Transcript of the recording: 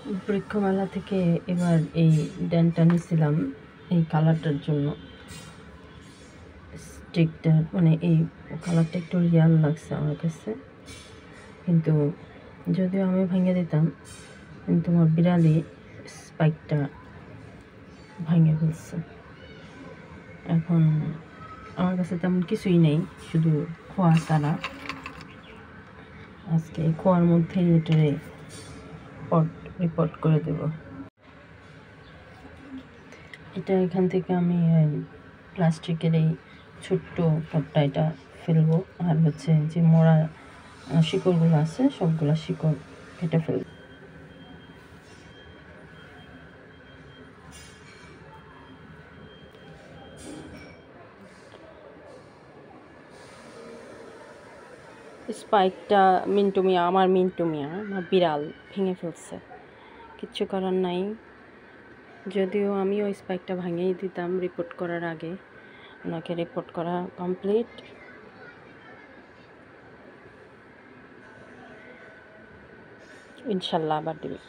বৃক্ষমেলা থেকে এবার এই ড্যানটা নিয়েছিলাম এই কালারটার জন্য। স্টিকটা মানে এই কালারটা একটু রিয়াল লাগছে আমার কাছে, কিন্তু যদিও আমি ভেঙে দিতাম, কিন্তু আমার বিড়ালি স্পাইকটা ভেঙে ফেলছে। এখন আমার কাছে তেমন কিছুই নেই, শুধু খোয়া ছাড়া। আজকে এই খোয়ার মধ্যেই এটারে রিপোর্ট করে দেব। এটা এখান থেকে আমি প্লাস্টিকের এই ছোট্ট পটটা এটা ফেলবো, আর হচ্ছে যে মোড়া শিকড়গুলো আছে সবগুলো শিকড় কেটে ফেলবো। স্পাইকটা আমার মিন্টু মিয়া আমার বিড়াল ভেঙে ফেলছে, কিচ্ছু করার নাই। যদিও আমি ওই স্পাইকটা ভাঙিয়ে দিতাম রিপোর্ট করার আগে। ওনাকে রিপোর্ট করা কমপ্লিট। ইনশাল্লাহ আবার দেবে।